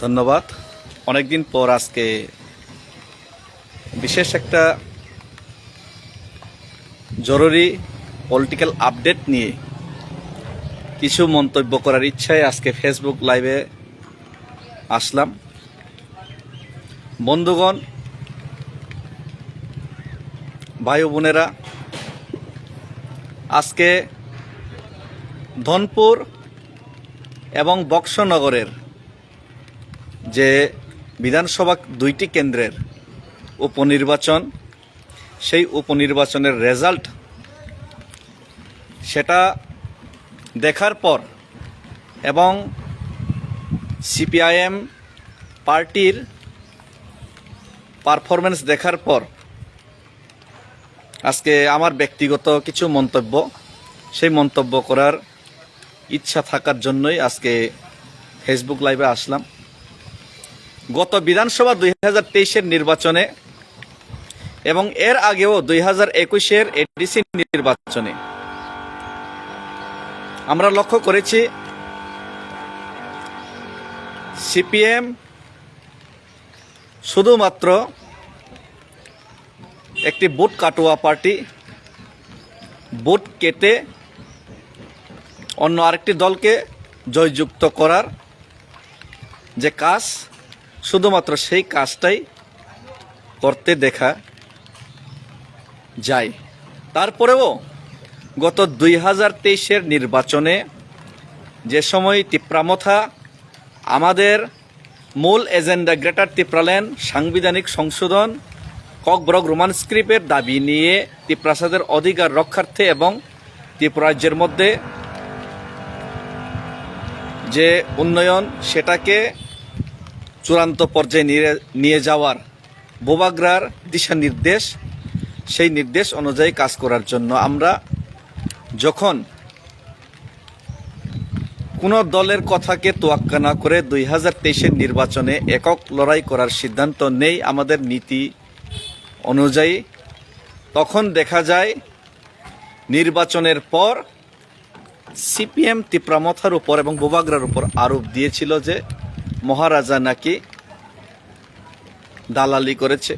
ধন্যবাদ। অনেকদিন পর আজকে বিশেষ একটা জরুরি পলিটিক্যাল আপডেট নিয়ে কিছু মন্তব্য করার ইচ্ছায় আজকে ফেসবুক লাইভে আসলাম। বন্ধুগণ, ভাই ও বোনেরা, আজকে ধনপুর এবং বক্সনগরের যে বিধানসভা দুইটি কেন্দ্রের উপনির্বাচন, সেই উপনির্বাচনের রেজাল্ট সেটা দেখার পর এবং সিপিআইএম পার্টির পারফরমেন্স দেখার পর আজকে আমার ব্যক্তিগত কিছু মন্তব্য, সেই মন্তব্য করার ইচ্ছা থাকার জন্যই আজকে ফেসবুক লাইভে আসলাম। গত বিধানসভা 2023-এর নির্বাচনে এবং এর আগেও 2021-এর এডিসি নির্বাচনে আমরা লক্ষ্য করেছি সিপিএম শুধুমাত্র একটি ভোট কাটুয়া পার্টি, ভোট কেটে অন্য আরেকটি দলকে জয়যুক্ত করার যে কাজ, শুধুমাত্র সেই কাজটাই করতে দেখা যায়। তারপরেও গত 2023-এর নির্বাচনে যে সময় তিপ্রামথা আমাদের মূল এজেন্ডা গ্রেটার তিপ্রাল্যান্ড সাংবিধানিক সংশোধন ককবরক রোমান স্ক্রিপ্টের দাবি নিয়ে তিপ্রাসাদের অধিকার রক্ষার্থে এবং ত্রিপুরা রাজ্যের মধ্যে যে উন্নয়ন সেটাকে চূড়ান্ত পর্যায়ে নিয়ে যাওয়ার বোবাগ্রার দিশা নির্দেশ, সেই নির্দেশ অনুযায়ী কাজ করার জন্য আমরা যখন কোনো দলের কথাকে তোয়াক্কা না করে 2023-এর নির্বাচনে একক লড়াই করার সিদ্ধান্ত নেই আমাদের নীতি অনুযায়ী, তখন দেখা যায় নির্বাচনের পর সিপিএম তিপ্রামথার উপর এবং বোবাগ্রার উপর আরোপ দিয়েছিল যে মহারাজা নাকি দালালি করেছে,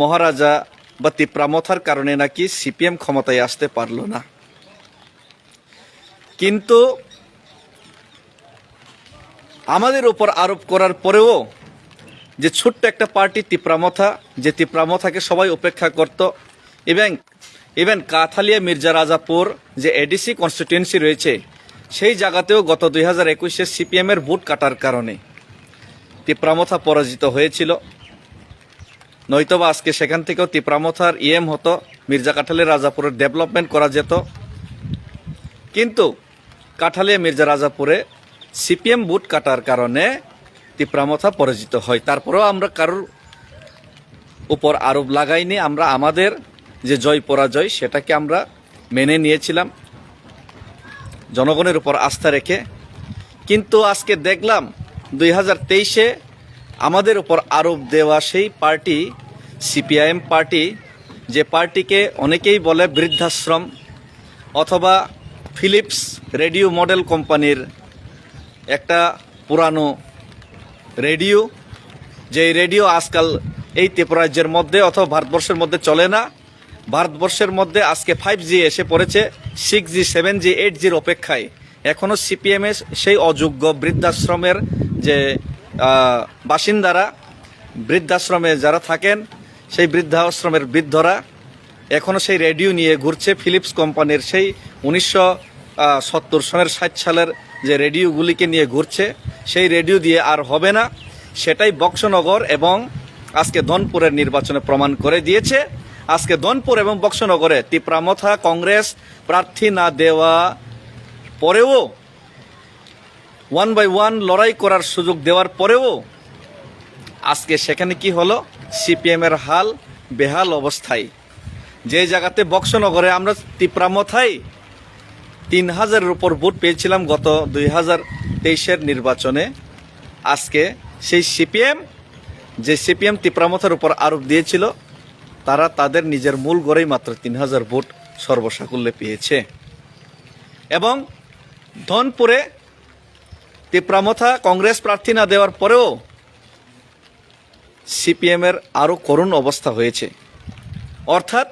মহারাজা বা তিপ্রামথার কারণে নাকি সিপিএম ক্ষমতায় আসতে পারল না। কিন্তু আমাদের উপর আরোপ করার পরেও যে ছোট্ট একটা পার্টি তিপ্রামথা, যে তিপ্রামথাকে সবাই উপেক্ষা করত, ইভেন কাথালিয়া মির্জা রাজাপুর যে এডিসি কনস্টিটিউয়েন্সি রয়েছে সেই জায়গাতেও গত 2021-এ সিপিএমের ভোট কাটার কারণে তিপ্রামথা পরাজিত হয়েছিল। নয়তোবা আজকে সেখান থেকেও তিপ্রামথার ইএম হতো, মির্জা কাঠালিয়া রাজাপুরের ডেভেলপমেন্ট করা যেত। কিন্তু কাঠালিয়া মির্জা রাজাপুরে সিপিএম ভোট কাটার কারণে তিপ্রামথা পরাজিত হয়। তারপরেও আমরা কারোর উপর আরোপ লাগাইনি, আমরা আমাদের যে জয় পরাজয় সেটাকে আমরা মেনে নিয়েছিলাম জনগণের উপর আস্থা রেখে। কিন্তু আজকে দেখলাম 2023-এ আমাদের উপর আরোপ দেওয়া সেই পার্টি সিপিআইএম পার্টি, যে পার্টিকে অনেকেই বলে বৃদ্ধাশ্রম অথবা ফিলিপস রেডিও মডেল কোম্পানির একটা পুরানো রেডিও, যে রেডিও আজকাল এই ত্রিপুরা রাজ্যের মধ্যে অথবা ভারতবর্ষের মধ্যে চলে না। ভারতবর্ষের মধ্যে আজকে 5G এসে পড়েছে, 6G 7G 8Gর অপেক্ষায় এখনও সিপিএমএ সেই অযোগ্য বৃদ্ধাশ্রমের যে বাসিন্দারা, বৃদ্ধাশ্রমে যারা থাকেন সেই বৃদ্ধাশ্রমের বৃদ্ধরা এখনও সেই রেডিও নিয়ে ঘুরছে, ফিলিপস কোম্পানির সেই 1970 সনের 60 সালের যে রেডিওগুলিকে নিয়ে ঘুরছে। সেই রেডিও দিয়ে আর হবে না, সেটাই বক্সনগর এবং আজকে ধনপুরের নির্বাচনে প্রমাণ করে দিয়েছে। আজকে ধনপুর এবং বক্সনগরে তিপ্রামথা কংগ্রেস প্রার্থী না দেওয়া পরেও 1 by 1 লড়াই করার সুযোগ দেওয়ার পরেও আজকে সেখানে কি হলো, সিপিএমের হাল বেহাল অবস্থায়। যে জায়গাতে বক্সনগরে আমরা তিপ্রামথাই 3000-এর উপর ভোট পেয়েছিলাম গত 2023-এর নির্বাচনে, আজকে সেই সিপিএম তিপ্রামথার উপর আরোপ দিয়েছিল, তারা তাদের নিজের মূল গড়েই মাত্র 3000 ভোট সর্বসাকুল্যে পেয়েছে। এবং ধনপুরে তিপ্রামথা কংগ্রেস প্রার্থী না দেওয়ার পরেও সিপিএমের আরও করুণ অবস্থা হয়েছে। অর্থাৎ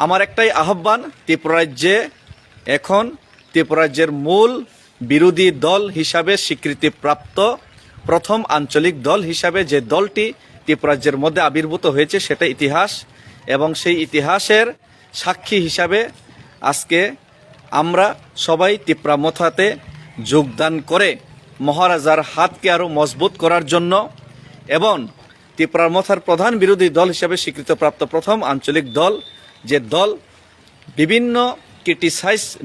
আমার একটাই আহ্বান, ত্রিপুরা রাজ্যে এখন ত্রিপুরা রাজ্যের মূল বিরোধী দল হিসাবে স্বীকৃতিপ্রাপ্ত প্রথম আঞ্চলিক দল হিসাবে যে দলটি ত্রিপুরা রাজ্যের মধ্যে আবির্ভূত হয়েছে সেটা ইতিহাস, এবং সেই ইতিহাসের সাক্ষী হিসাবে আজকে আমরা সবাই তিপ্রামথাতে যোগদান করে মহারাজার হাতকে আরও মজবুত করার জন্য এবং তিপ্রামথার প্রধান বিরোধী দল হিসাবে স্বীকৃতিপ্রাপ্ত প্রথম আঞ্চলিক দল, যে দল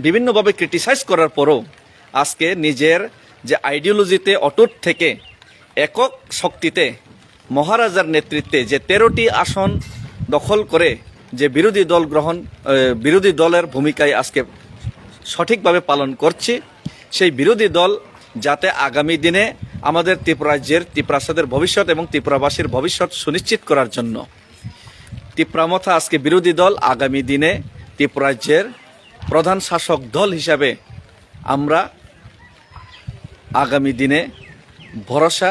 বিভিন্নভাবে ক্রিটিসাইজ করার পরও আজকে নিজের যে আইডিওলজিতে অটুট থেকে একক শক্তিতে মহারাজার নেতৃত্বে যে 13টি আসন দখল করে যে বিরোধী দলের ভূমিকায় আজকে সঠিকভাবে পালন করছে, সেই বিরোধী দল যাতে আগামী দিনে আমাদের ত্রিপুরা রাজ্যের ত্রিপ্রাসাদের ভবিষ্যৎ এবং ত্রিপুরাবাসীর ভবিষ্যৎ সুনিশ্চিত করার জন্য তিপ্রামথা আজকে বিরোধী দল, আগামী দিনে ত্রিপুরা রাজ্যের প্রধান শাসক দল হিসাবে আমরা আগামী দিনে ভরসা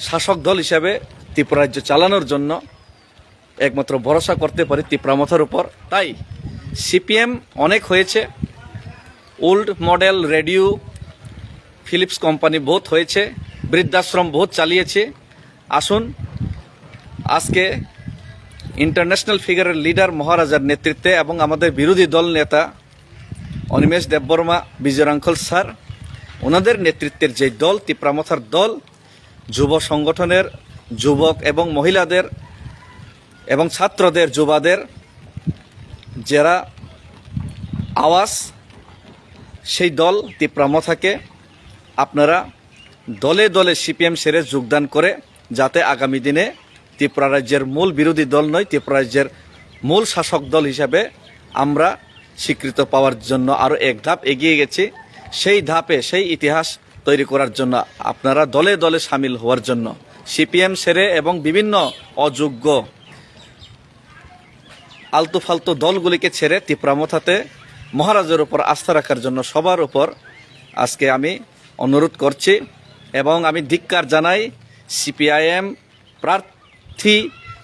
শাসক দল হিসাবে ত্রিপুরা রাজ্য চালানোর জন্য একমাত্র ভরসা করতে পারি তিপ্রামথার উপর। তাই সিপিএম অনেক হয়েছে, old model radio Philips company বহুত হয়েছে, বৃদ্ধাশ্রম বহুত চালিয়েছে। আসুন আজকে ইন্টারন্যাশনাল ফিগারের লিডার মহারাজার নেতৃত্বে এবং আমাদের বিরোধী দল নেতা অনিমেষ দেববর্মা, বিজয়রাঙ্কল স্যার, ওনাদের নেতৃত্বের যে দল তিপ্রামথার দল, যুব সংগঠনের যুবক এবং মহিলাদের এবং ছাত্রদের, যুবাদের যারা আওয়াজ, সেই দল তিপ্রামথাকে আপনারা দলে দলে সিপিএম সেরে যোগদান করে যাতে আগামী দিনে ত্রিপুরা রাজ্যের মূল বিরোধী দল নয়, ত্রিপুরা রাজ্যের মূল শাসক দল হিসাবে আমরা স্বীকৃত পাওয়ার জন্য আরও এক ধাপ এগিয়ে গেছি। সেই ধাপে সেই ইতিহাস তৈরি করার জন্য আপনারা দলে দলে সামিল হওয়ার জন্য সিপিএম সেরে এবং বিভিন্ন অযোগ্য আলতু ফালতু দলগুলিকে ছেড়ে তিপ্রামথাতে মহারাজের উপর আস্থা রাখার জন্য সবার উপর আজকে আমি অনুরোধ করছি। এবং আমি ধিক্কার জানাই সিপিআইএম প্রার্থী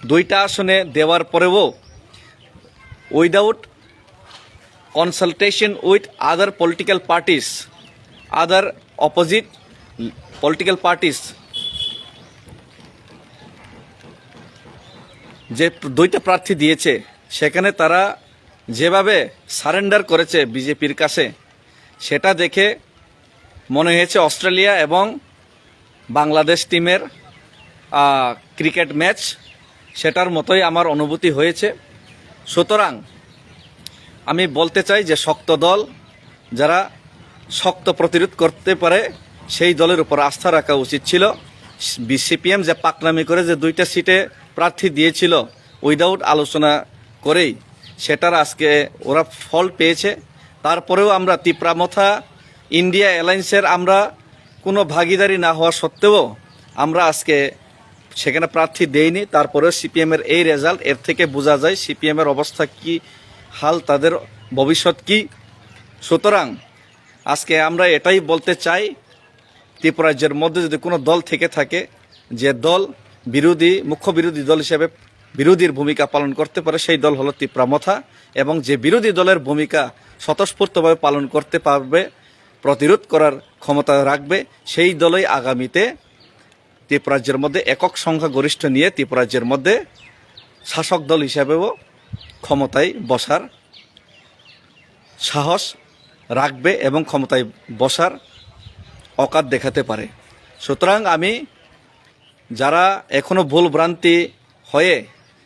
2টা আসনে দেওয়ার পরেও without consultation with other political parties, other opposite political parties, যে 2টা প্রার্থী দিয়েছে সেখানে তারা যেভাবে সারেন্ডার করেছে বিজেপির কাছে, সেটা দেখে মনে হয়েছে অস্ট্রেলিয়া এবং বাংলাদেশ টিমের ক্রিকেট ম্যাচ, সেটার মতোই আমার অনুভূতি হয়েছে। সুতরাং আমি বলতে চাই যে শক্ত দল যারা শক্ত প্রতিরোধ করতে পারে সেই দলের উপর আস্থা রাখা উচিত ছিল। সিপিএম যে পাকনামি করে যে 2টা সিটে প্রার্থী দিয়েছিল উইদাউট আলোচনা করেই, সেটার আজকে ওরা ফল পেয়েছে। তারপরেও আমরা তিপ্রামথা ইন্ডিয়া অ্যালায়েন্সের আমরা কোনো ভাগিদারি না হওয়া সত্ত্বেও আমরা আজকে সেখানে প্রার্থী দেইনি। তারপরেও সিপিএমের এই রেজাল্ট, এর থেকে বোঝা যায় সিপিএমের অবস্থা কি হাল, তাদের ভবিষ্যৎ কি। সুতরাং আজকে আমরা এটাই বলতে চাই, ত্রিপুরা রাজ্যের মধ্যে যদি কোনো দল থেকে থাকে যে দল মুখ্য বিরোধী দল হিসেবে বিরোধীর ভূমিকা পালন করতে পারে, সেই দল হলো তিপ্রামথা। এবং যে বিরোধী দলের ভূমিকা স্বতঃস্ফূর্তভাবে পালন করতে পারবে, প্রতিরোধ করার ক্ষমতা রাখবে, সেই দলই আগামীতে ত্রিপুরা রাজ্যের মধ্যে একক সংখ্যা গরিষ্ঠ নিয়ে ত্রিপুরা রাজ্যের মধ্যে শাসক দল হিসাবেও ক্ষমতায় বসার সাহস রাখবে এবং ক্ষমতায় বসার অকাত দেখাতে পারে। সুতরাং আমি যারা এখনও ভুল ভ্রান্তি হয়ে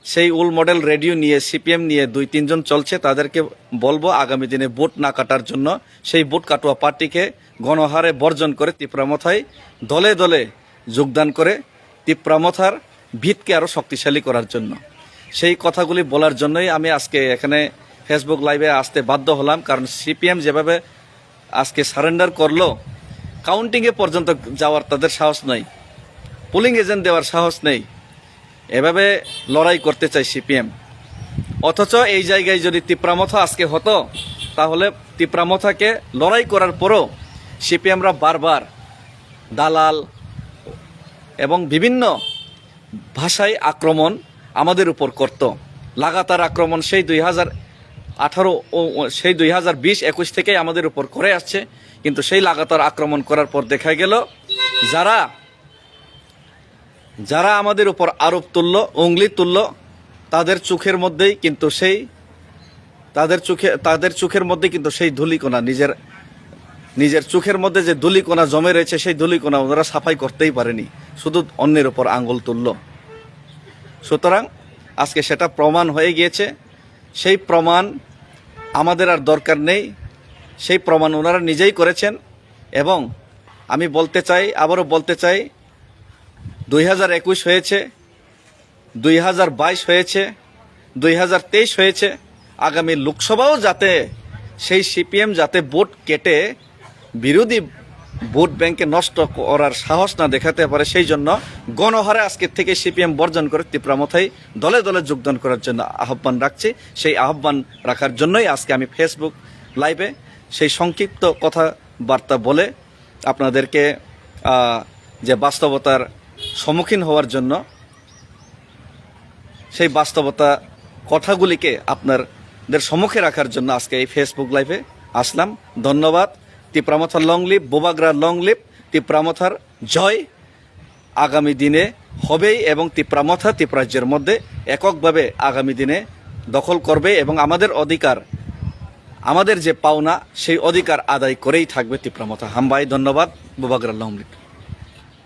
সেই ওল্ড মডেল রেডিও নিয়ে সিপিএম নিয়ে 2-3 জন চলছে, তাদেরকে বলবো আগামী দিনে ভোট না কাটার জন্য সেই ভোট কাটুয়া পার্টিকে গণহারে বর্জন করে তিপ্রামথায় দলে দলে যোগদান করে তিপ্রামথার ভিতকে আরও শক্তিশালী করার জন্য, সেই কথাগুলি বলার জন্যই আমি আজকে এখানে ফেসবুক লাইভে আসতে বাধ্য হলাম। কারণ সিপিএম যেভাবে আজকে সারেন্ডার করলো, কাউন্টিংয়ে পর্যন্ত যাওয়ার তাদের সাহস নেই, পোলিং এজেন্ট দেওয়ার সাহস নেই, এভাবে লড়াই করতে চাই সিপিএম। অথচ এই জায়গায় যদি তিপ্রামথা আজকে হতো, তাহলে তিপ্রামথাকে লড়াই করার পরও সিপিএমরা বারবার দালাল এবং বিভিন্ন ভাষায় আক্রমণ আমাদের উপর করত। লাগাতার আক্রমণ সেই 2018 ও সেই 2020-21 থেকেই আমাদের উপর করে আসছে। কিন্তু সেই লাগাতার আক্রমণ করার পর দেখা গেল যারা আমাদের উপর আরোপ তুলল, উংলি তুলল, তাদের চোখের মধ্যেই কিন্তু সেই ধূলিকণা, নিজের চোখের মধ্যে যে ধূলিকণা জমে রয়েছে, সেই ধূলিকণা ওনারা সাফাই করতেই পারেনি, শুধু অন্যের উপর আঙ্গুল তুলল। সুতরাং আজকে সেটা প্রমাণ হয়ে গিয়েছে। সেই প্রমাণ আমাদের আর দরকার নেই, সেই প্রমাণ ওনারা নিজেই করেছেন। এবং আমি আবারও বলতে চাই 2021 হয়েছে, 2022 হয়েছে, 2023 হয়েছে, আগামী লোকসভাও যাতে সেই সিপিএম যাতে ভোট কেটে বিরোধী ভোট ব্যাংকে নষ্ট করার সাহস না দেখাতে পারে, সেই জন্য গণহারে আজকের থেকে সিপিএম বর্জন করে তিপ্রামথায় দলে দলে যোগদান করার জন্য আহ্বান রাখছি। সেই আহ্বান রাখার জন্যই আজকে আমি ফেসবুক লাইভে সেই সংক্ষিপ্ত কথাবার্তা বলে আপনাদেরকে যে বাস্তবতার সম্মুখীন হওয়ার জন্য, সেই বাস্তবতা কথাগুলিকে আপনাদের সম্মুখে রাখার জন্য আজকে এই ফেসবুক লাইভে আসলাম। ধন্যবাদ। তিপ্রামথার লং লিভ, বোবাগ্রা লং লিভ, তিপ্রামথার জয় আগামী দিনে হবেই এবং তিপ্রামথা তিপ্রাজ্যের মধ্যে এককভাবে আগামী দিনে দখল করবে এবং আমাদের যে পাওনা সেই অধিকার আদায় করেই থাকবে তিপ্রামথা। হামবাই ধন্যবাদ। বোবাগ্রা লং লিভ।